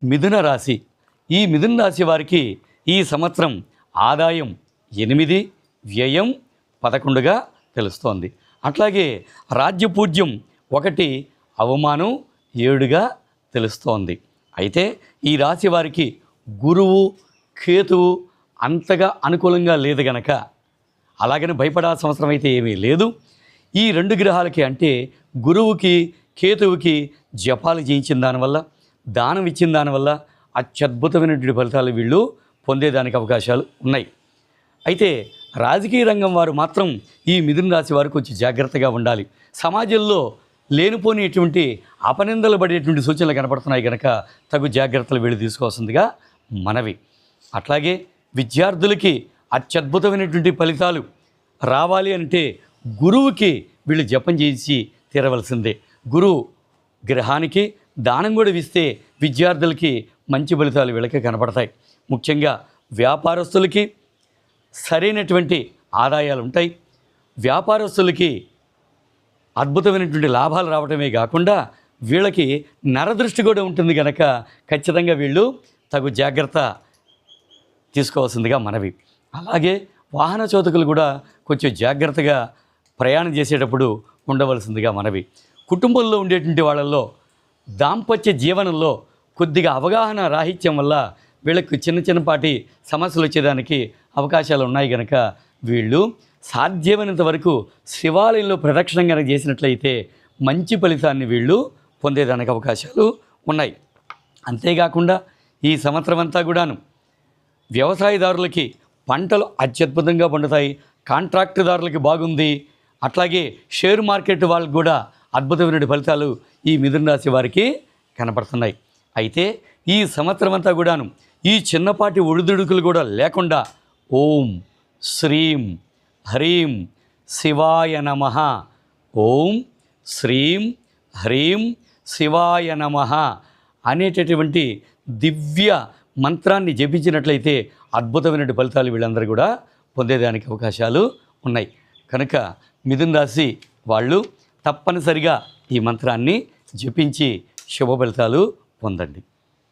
మిథున రాశి. ఈ మిథున రాశి వారికి ఈ సంవత్సరం ఆదాయం 8, వ్యయం 11గా తెలుస్తోంది. అట్లాగే రాజ్యపూజ్యం 1, అవమానం 7గా తెలుస్తోంది. అయితే ఈ రాశి వారికి గురువు కేతువు అంతగా అనుకూలంగా లేదు గనక, అలాగని భయపడాల్సిన అవసరం అయితే ఏమీ లేదు. ఈ 2 గ్రహాలకి అంటే గురువుకి కేతువుకి జపాలు చేయించిన దానివల్ల, దానం ఇచ్చిన దానివల్ల అత్యద్భుతమైనటువంటి ఫలితాలు వీళ్ళు పొందేదానికి అవకాశాలు ఉన్నాయి. అయితే రాజకీయ రంగం వారు మాత్రం ఈ మిథున రాశి వారు కొంచెం జాగ్రత్తగా ఉండాలి. సమాజంలో లేనిపోనిటువంటి అపనిందలు పడేటువంటి సూచనలు కనపడుతున్నాయి కనుక తగు జాగ్రత్తలు వీళ్ళు తీసుకోవాల్సిందిగా మనవి. అట్లాగే విద్యార్థులకి అత్యద్భుతమైనటువంటి ఫలితాలు రావాలి అంటే గురువుకి వీళ్ళు జపం చేసి తీరవలసిందే. గురువు గ్రహానికి దానం కూడా ఇస్తే విద్యార్థులకి మంచి ఫలితాలు వీళ్ళకి కనపడతాయి. ముఖ్యంగా వ్యాపారస్తులకి సరైనటువంటి ఆదాయాలు ఉంటాయి. వ్యాపారస్తులకి అద్భుతమైనటువంటి లాభాలు రావడమే కాకుండా వీళ్ళకి నరదృష్టి కూడా ఉంటుంది కనుక ఖచ్చితంగా వీళ్ళు తగు జాగ్రత్త తీసుకోవాల్సిందిగా మనవి. అలాగే వాహన చోదకులు కూడా కొంచెం జాగ్రత్తగా ప్రయాణం చేసేటప్పుడు ఉండవలసిందిగా మనవి. కుటుంబంలో ఉండేటువంటి వాళ్ళల్లో దాంపత్య జీవనంలో కొద్దిగా అవగాహన రాహిత్యం వల్ల వీళ్ళకు చిన్నపాటి సమస్యలు వచ్చేదానికి అవకాశాలు ఉన్నాయి కనుక వీళ్ళు సాధ్యమైనంత వరకు శివాలయంలో ప్రదక్షిణం కనుక చేసినట్లయితే మంచి ఫలితాన్ని వీళ్ళు పొందేదానికి అవకాశాలు ఉన్నాయి. అంతేకాకుండా ఈ సంవత్సరం అంతా కూడాను వ్యవసాయదారులకి పంటలు అత్యద్భుతంగా పండుతాయి. కాంట్రాక్టుదారులకి బాగుంది. అట్లాగే షేర్ మార్కెట్ వాళ్ళకి కూడా అద్భుతమైన ఫలితాలు ఈ మిథున రాశి వారికి కనపడుతున్నాయి. అయితే ఈ సంవత్సరం అంతా కూడాను ఈ చిన్నపాటి ఒడిదుడుకులు కూడా లేకుండా ఓం శ్రీం హ్రీం శివాయ నమః, ఓం శ్రీం హ్రీం శివాయ నమః అనేటటువంటి దివ్య మంత్రాన్ని జపించినట్లయితే అద్భుతమైన ఫలితాలు వీళ్ళందరూ కూడా పొందేదానికి అవకాశాలు ఉన్నాయి. కనుక మిథున రాశి వాళ్ళు తప్పనిసరిగా ఈ మంత్రాన్ని జపించి శుభ ఫలితాలు పొందండి.